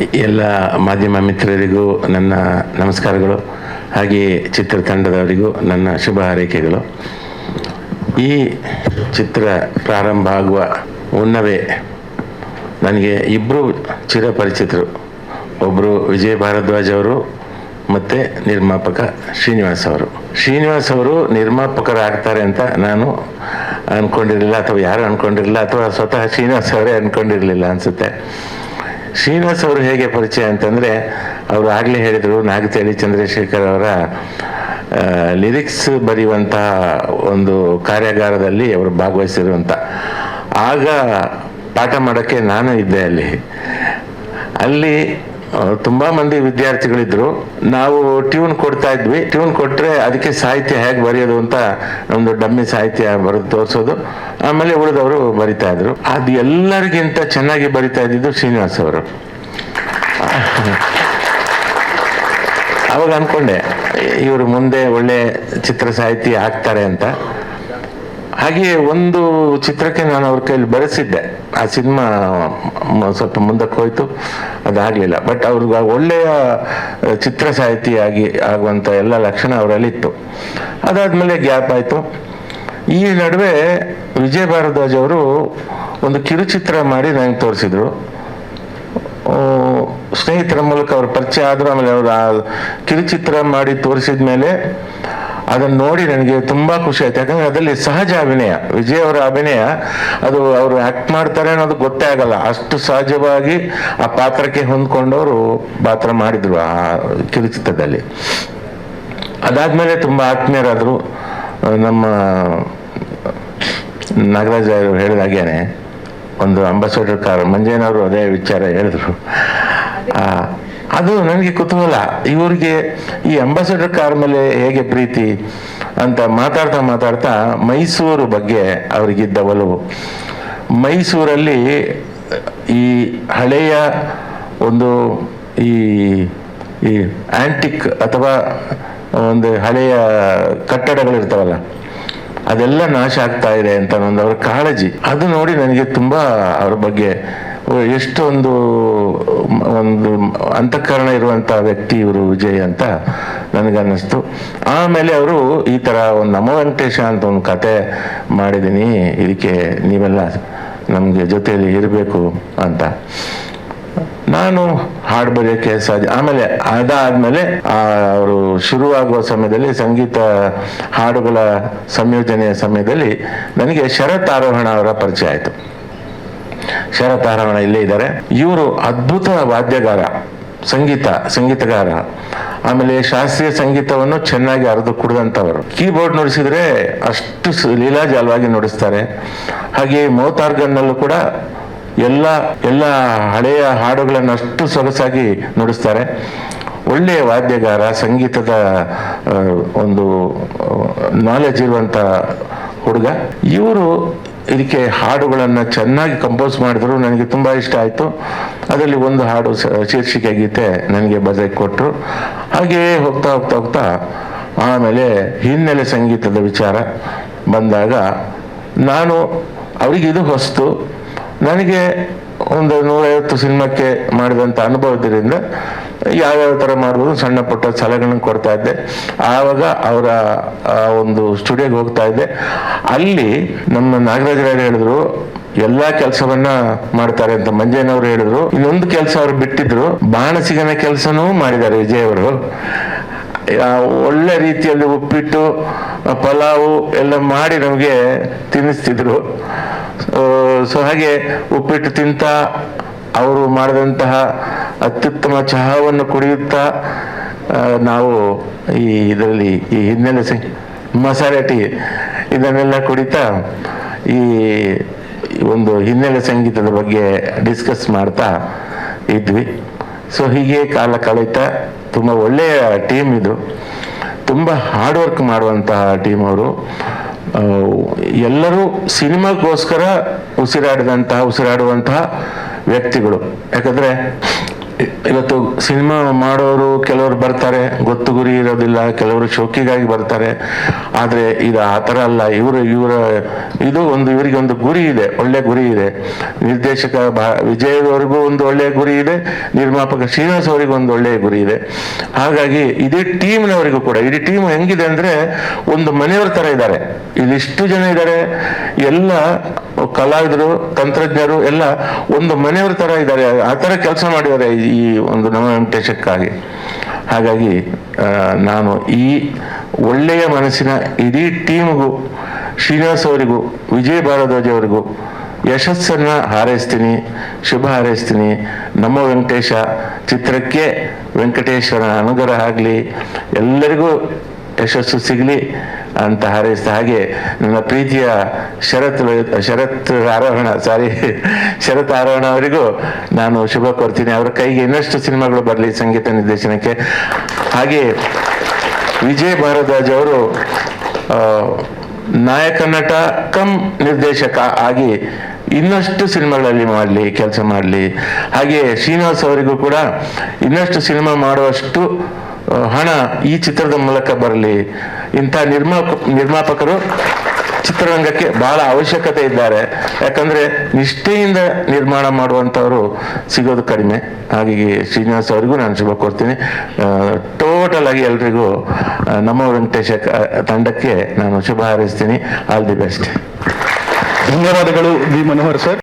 ಎಲ್ಲ ಮಾಧ್ಯಮ ಮಿತ್ರರಿಗೂ ನನ್ನ ನಮಸ್ಕಾರಗಳು, ಹಾಗೆ ಚಿತ್ರತಂಡದವರಿಗೂ ನನ್ನ ಶುಭ ಹಾರೈಕೆಗಳು. ಈ ಚಿತ್ರ ಪ್ರಾರಂಭ ಆಗುವ ಮುನ್ನವೇ ನನಗೆ ಇಬ್ಬರು ಚಿರಪರಿಚಿತರು. ಒಬ್ಬರು ವಿಜಯ್ ಭಾರದ್ವಾಜ್ ಅವರು ಮತ್ತು ನಿರ್ಮಾಪಕ ಶ್ರೀನಿವಾಸ್ ಅವರು ನಿರ್ಮಾಪಕರಾಗ್ತಾರೆ ಅಂತ ನಾನು ಅಂದ್ಕೊಂಡಿರಲಿಲ್ಲ, ಅಥವಾ ಯಾರು ಅಂದ್ಕೊಂಡಿರಲಿಲ್ಲ, ಅಥವಾ ಸ್ವತಃ ಶ್ರೀನಿವಾಸ್ ಅವರೇ ಅಂದ್ಕೊಂಡಿರಲಿಲ್ಲ ಅನಿಸುತ್ತೆ. ಶ್ರೀನಿವಾಸ್ ಅವರು ಹೇಗೆ ಪರಿಚಯ ಅಂತಂದರೆ, ಅವರು ಆಗಲೇ ಹೇಳಿದರು, ನಾಗತಿಹಳ್ಳಿ ಚಂದ್ರಶೇಖರ್ ಅವರ ಲಿರಿಕ್ಸ್ ಬರೆಯುವಂಥ ಒಂದು ಕಾರ್ಯಾಗಾರದಲ್ಲಿ ಅವರು ಭಾಗವಹಿಸಿರುವಂಥ. ಆಗ ಪಾಠ ಮಾಡೋಕ್ಕೆ ನಾನು ಇದ್ದೆ. ಅಲ್ಲಿ ತುಂಬ ಮಂದಿ ವಿದ್ಯಾರ್ಥಿಗಳಿದ್ರು. ನಾವು ಟ್ಯೂನ್ ಕೊಡ್ತಾ ಇದ್ವಿ. ಟ್ಯೂನ್ ಕೊಟ್ಟರೆ ಅದಕ್ಕೆ ಸಾಹಿತ್ಯ ಹೇಗೆ ಬರೆಯೋದು ಅಂತ ನಮ್ಮದು ಡಮ್ಮಿ ಸಾಹಿತ್ಯ ಬರೆದು ತೋರಿಸೋದು. ಆಮೇಲೆ ಉಳಿದವರು ಬರಿತಾ ಇದ್ರು. ಅದು ಎಲ್ಲರಿಗಿಂತ ಚೆನ್ನಾಗಿ ಬರಿತಾ ಇದ್ದಿದ್ದು ಶ್ರೀನಿವಾಸ್ ಅವರು. ಅವಾಗ ಅಂದ್ಕೊಂಡೆ, ಇವರು ಮುಂದೆ ಒಳ್ಳೆ ಚಿತ್ರ ಸಾಹಿತಿ ಆಗ್ತಾರೆ ಅಂತ. ಹಾಗೆ ಒಂದು ಚಿತ್ರಕ್ಕೆ ನಾನು ಅವ್ರ ಕೈಲಿ ಬರೆಸಿದ್ದೆ. ಆ ಸಿನಿಮಾ ಸ್ವಲ್ಪ ಮುಂದಕ್ಕೆ ಹೋಯ್ತು, ಅದಾಗಲಿಲ್ಲ. ಬಟ್ ಅವ್ರಿಗೆ ಒಳ್ಳೆಯ ಚಿತ್ರ ಸಾಹಿತಿ ಆಗುವಂಥ ಎಲ್ಲ ಲಕ್ಷಣ ಅವರಲ್ಲಿತ್ತು. ಅದಾದಮೇಲೆ ಗ್ಯಾಪ್ ಆಯಿತು. ಈ ನಡುವೆ ವಿಜಯ್ ಭಾರದ್ವಾಜ್ ಅವರು ಒಂದು ಕಿರುಚಿತ್ರ ಮಾಡಿ ನನಗೆ ತೋರಿಸಿದ್ರು. ಸ್ನೇಹಿತರ ಮೂಲಕ ಅವ್ರ ಪರಿಚಯ ಆದರು. ಆಮೇಲೆ ಅವರು ಆ ಕಿರುಚಿತ್ರ ಮಾಡಿ ತೋರಿಸಿದ ಮೇಲೆ ಅದನ್ನು ನೋಡಿ ನನಗೆ ತುಂಬ ಖುಷಿ ಆಯ್ತು. ಯಾಕಂದರೆ ಅದರಲ್ಲಿ ಸಹಜ ಅಭಿನಯ, ವಿಜಯ್ ಅವರ ಅಭಿನಯ, ಅದು ಅವರು ಆ್ಯಕ್ಟ್ ಮಾಡ್ತಾರೆ ಅನ್ನೋದು ಗೊತ್ತೇ ಆಗಲ್ಲ. ಅಷ್ಟು ಸಹಜವಾಗಿ ಆ ಪಾತ್ರಕ್ಕೆ ಹೊಂದ್ಕೊಂಡವರು ಪಾತ್ರ ಮಾಡಿದರು ಆ ಕಿರುಚಿತ್ರದಲ್ಲಿ. ಅದಾದಮೇಲೆ ತುಂಬ ಆತ್ಮೀಯರಾದರು. ನಮ್ಮ ನಾಗರಾಜ್ ಅವರು ಹೇಳಿದ ಹಾಗೇನೆ ಒಂದು ಅಂಬಾಸಡರ್ ಕಾರ್, ಮಂಜಯ್ಯನವರು ಅದೇ ವಿಚಾರ ಹೇಳಿದ್ರು. ಅದು ನನಗೆ ಕುತೂಹಲ, ಇವರಿಗೆ ಈ ಅಂಬಾಸಡರ್ ಕಾರ್ ಮೇಲೆ ಹೇಗೆ ಪ್ರೀತಿ ಅಂತ ಮಾತಾಡ್ತಾ ಮೈಸೂರು ಬಗ್ಗೆ ಅವರಿಗಿದ್ದ ಒಲವು. ಮೈಸೂರಲ್ಲಿ ಈ ಹಳೆಯ ಒಂದು ಈ ಆಂಟಿಕ್ ಅಥವಾ ಒಂದು ಹಳೆಯ ಕಟ್ಟಡಗಳಿರ್ತಾವಲ್ಲ, ಅದೆಲ್ಲ ನಾಶ ಆಗ್ತಾ ಇದೆ ಅಂತ ಒಂದು ಅವರ ಕಾಳಜಿ. ಅದು ನೋಡಿ ನನಗೆ ತುಂಬ ಅವ್ರ ಬಗ್ಗೆ ಎಷ್ಟೊಂದು ಒಂದು ಅಂತಃಕರಣ ಇರುವಂಥ ವ್ಯಕ್ತಿ ಇವರು ವಿಜಯ್ ಅಂತ ನನಗನ್ನಿಸ್ತು. ಆಮೇಲೆ ಅವರು ಈ ಥರ ಒಂದು ನಮೋ ವೆಂಕಟೇಶ ಅಂತ ಒಂದು ಕತೆ ಮಾಡಿದ್ದೀನಿ, ಇದಕ್ಕೆ ನೀವೆಲ್ಲ ನಮಗೆ ಜೊತೆಯಲ್ಲಿ ಇರಬೇಕು ಅಂತ ನಾನು ಹಾಡು ಬರೆಯೋಕ್ಕೆ ಸಾಧ್ಯ. ಆಮೇಲೆ ಅದಾದಮೇಲೆ ಅವರು ಶುರುವಾಗುವ ಸಮಯದಲ್ಲಿ ಸಂಗೀತ ಹಾಡುಗಳ ಸಂಯೋಜನೆಯ ಸಮಯದಲ್ಲಿ ನನಗೆ ಶರತ್ ಆರೋಹಣ ಅವರ ಪರಿಚಯ ಆಯಿತು. ಶರತ್ ಆರೋಹಣ ಇಲ್ಲೇ ಇದ್ದಾರೆ. ಇವರು ಅದ್ಭುತ ವಾದ್ಯಗಾರ, ಸಂಗೀತಗಾರ. ಆಮೇಲೆ ಶಾಸ್ತ್ರೀಯ ಸಂಗೀತವನ್ನು ಚೆನ್ನಾಗಿ ಅರೆದು ಕುಡಿದಂಥವರು. ಕೀಬೋರ್ಡ್ ನುಡಿಸಿದ್ರೆ ಅಷ್ಟು ಲೀಲಾಜಾಲವಾಗಿ ನುಡಿಸ್ತಾರೆ. ಹಾಗೆ ಮೌತಾರ್ಗನ್ನಲ್ಲೂ ಕೂಡ ಎಲ್ಲ ಹಳೆಯ ಹಾಡುಗಳನ್ನು ಅಷ್ಟು ಸೊಗಸಾಗಿ ನುಡಿಸ್ತಾರೆ. ಒಳ್ಳೆಯ ವಾದ್ಯಗಾರ, ಸಂಗೀತದ ಒಂದು ನಾಲೆಜ್ ಇರುವಂಥ ಹುಡುಗ. ಇವರು ಇದಕ್ಕೆ ಹಾಡುಗಳನ್ನು ಚೆನ್ನಾಗಿ ಕಂಪೋಸ್ ಮಾಡಿದ್ರು. ನನಗೆ ತುಂಬ ಇಷ್ಟ ಆಯಿತು. ಅದರಲ್ಲಿ ಒಂದು ಹಾಡು ಶೀರ್ಷಿಕೆ ಗೀತೆ ನನಗೆ ಬರೆಯಕ್ಕೆ ಕೊಟ್ಟರು. ಹಾಗೆಯೇ ಹೋಗ್ತಾ ಆಮೇಲೆ ಹಿನ್ನೆಲೆ ಸಂಗೀತದ ವಿಚಾರ ಬಂದಾಗ ನಾನು ಅವರಿಗೆ ಇದು ಹೊಸ್ತು. ನನಗೆ ಒಂದು 150 ಸಿನಿಮಾಕ್ಕೆ ಮಾಡಿದಂಥ ಅನುಭವದಿಂದ ಯಾವ್ಯಾವ ಥರ ಮಾಡ್ಬೋದು ಸಣ್ಣ ಪುಟ್ಟ ಸಲಹೆಗಳನ್ನು ಕೊಡ್ತಾ ಇದ್ದೆ. ಆವಾಗ ಅವರ ಒಂದು ಸ್ಟುಡಿಯೋಗೆ ಹೋಗ್ತಾ ಇದ್ದೆ. ಅಲ್ಲಿ ನಮ್ಮ ನಾಗರಾಜರಾಯರು ಹೇಳಿದ್ರು, ಎಲ್ಲ ಕೆಲಸವನ್ನ ಮಾಡ್ತಾರೆ ಅಂತ. ಮಂಜಯ್ಯನವರು ಹೇಳಿದ್ರು, ಇನ್ನೊಂದು ಕೆಲಸ ಅವರು ಬಿಟ್ಟಿದ್ರು, ಬಾಣಸಿಗನ ಕೆಲಸನೂ ಮಾಡಿದ್ದಾರೆ ವಿಜಯ್ ಅವರು. ಒಳ್ಳೆ ರೀತಿಯಲ್ಲಿ ಉಪ್ಪಿಟ್ಟು, ಪಲಾವು ಎಲ್ಲ ಮಾಡಿ ನಮಗೆ ತಿನ್ನಿಸ್ತಿದ್ರು. ಸೊ ಹಾಗೆ ಉಪ್ಪಿಟ್ಟು ತಿಂತ ಅವರು ಮಾಡಿದಂತಹ ಅತ್ಯುತ್ತಮ ಚಹಾವನ್ನು ಕುಡಿಯುತ್ತಾ ನಾವು ಇದರಲ್ಲಿ ಈ ಹಿನ್ನೆಲೆ ಮಸಾಲೆ ಟೀ ಇದನ್ನೆಲ್ಲ ಕುಡಿತಾ ಈ ಒಂದು ಹಿನ್ನೆಲೆ ಸಂಗೀತದ ಬಗ್ಗೆ ಡಿಸ್ಕಸ್ ಮಾಡ್ತಾ ಇದ್ವಿ. ಸೊ ಹೀಗೆ ಕಾಲ ಕಳೀತಾ ತುಂಬ ಒಳ್ಳೆಯ ಟೀಮ್ ಇದು. ತುಂಬ ಹಾರ್ಡ್ ವರ್ಕ್ ಮಾಡುವಂತಹ ಟೀಮ್ ಅವರು. ಎಲ್ಲರೂ ಸಿನಿಮಾಗೋಸ್ಕರ ಉಸಿರಾಡುವಂತಹ ವ್ಯಕ್ತಿಗಳು. ಯಾಕಂದರೆ ಇವತ್ತು ಸಿನಿಮಾ ಮಾಡೋರು ಕೆಲವರು ಬರ್ತಾರೆ, ಗೊತ್ತು ಗುರಿ ಇರೋದಿಲ್ಲ, ಕೆಲವರು ಶೋಕಿಗಾಗಿ ಬರ್ತಾರೆ. ಆದರೆ ಇದು ಆ ಥರ ಅಲ್ಲ. ಇದು ಇವರಿಗೆ ಒಂದು ಗುರಿ ಇದೆ, ಒಳ್ಳೆ ಗುರಿ ಇದೆ. ನಿರ್ದೇಶಕ ವಿಜಯ್ ಒಂದು ಒಳ್ಳೆಯ ಗುರಿ ಇದೆ, ನಿರ್ಮಾಪಕ ಶ್ರೀನಿವಾಸ್ ಅವರಿಗೂ ಒಂದು ಒಳ್ಳೆಯ ಗುರಿ ಇದೆ. ಹಾಗಾಗಿ ಇಡೀ ಟೀಮ್ನವರಿಗೂ ಕೂಡ, ಇಡೀ ಟೀಮ್ ಹೆಂಗಿದೆ ಅಂದ್ರೆ ಒಂದು ಮನೆಯವ್ರ ತರ ಇದ್ದಾರೆ. ಇಲ್ಲಿಷ್ಟು ಜನ ಇದ್ದಾರೆ, ಎಲ್ಲ ಕಲಾವಿದರು, ತಂತ್ರಜ್ಞರು ಎಲ್ಲ ಒಂದು ಮನೆಯವ್ರ ತರ ಇದ್ದಾರೆ. ಆ ಥರ ಕೆಲಸ ಮಾಡಿದ್ದಾರೆ ಈ ಒಂದು ನವ ವೆಂಕಟೇಶಕ್ಕಾಗಿ. ಹಾಗಾಗಿ ನಾನು ಈ ಒಳ್ಳೆಯ ಮನಸ್ಸಿನ ಇಡೀ ಟೀಮ್ಗೂ, ಶ್ರೀನಿವಾಸ್ ಅವರಿಗೂ, ವಿಜಯ್ ಭಾರದ್ವಾಜ್ ಅವರಿಗೂ ಯಶಸ್ಸನ್ನು ಹಾರೈಸ್ತೀನಿ, ಶುಭ ಹಾರೈಸ್ತೀನಿ. ನಮ್ಮ ವೆಂಕಟೇಶ ಚಿತ್ರಕ್ಕೆ ವೆಂಕಟೇಶ್ವರ ಅನುಗ್ರಹ ಆಗಲಿ, ಎಲ್ಲರಿಗೂ ಯಶಸ್ಸು ಸಿಗಲಿ ಅಂತ ಹಾರೈಸ್ತಾ, ಹಾಗೆ ನನ್ನ ಪ್ರೀತಿಯ ಶರತ್ ಆರೋಹಣ ಅವರಿಗೂ ನಾನು ಶುಭ ಕೋರ್ತೀನಿ. ಅವರ ಕೈಗೆ ಇನ್ನಷ್ಟು ಸಿನಿಮಾಗಳು ಬರಲಿ ಸಂಗೀತ ನಿರ್ದೇಶನಕ್ಕೆ. ಹಾಗೆ ವಿಜಯ್ ಭಾರದ್ವಾಜ್ ಅವರು ನಾಯಕ ನಟ ಕಮ್ ನಿರ್ದೇಶಕ ಆಗಿ ಇನ್ನಷ್ಟು ಸಿನಿಮಾಗಳಲ್ಲಿ ಮಾಡಲಿ, ಕೆಲಸ ಮಾಡಲಿ. ಹಾಗೆ ಶ್ರೀನಿವಾಸ್ ಅವರಿಗೂ ಕೂಡ ಇನ್ನಷ್ಟು ಸಿನಿಮಾ ಮಾಡುವಷ್ಟು ಹಣ ಈ ಚಿತ್ರದ ಮೂಲಕ ಬರಲಿ. ಇಂಥ ನಿರ್ಮಾಪಕರು ಚಿತ್ರರಂಗಕ್ಕೆ ಬಹಳ ಅವಶ್ಯಕತೆ ಇದ್ದಾರೆ. ಯಾಕಂದ್ರೆ ನಿಷ್ಠೆಯಿಂದ ನಿರ್ಮಾಣ ಮಾಡುವಂಥವರು ಸಿಗೋದು ಕಡಿಮೆ. ಹಾಗಾಗಿ ಶ್ರೀನಿವಾಸ್ ಅವರಿಗೂ ನಾನು ಶುಭ ಕೋರ್ತೀನಿ. ಟೋಟಲ್ ಆಗಿ ಎಲ್ರಿಗೂ ನಮ್ಮ ವೆಂಕಟೇಶ ತಂಡಕ್ಕೆ ನಾನು ಶುಭ ಹಾರೈಸ್ತೀನಿ. All the best. ಧನ್ಯವಾದಗಳು ವಿ ಮನೋಹರ್ ಸರ್.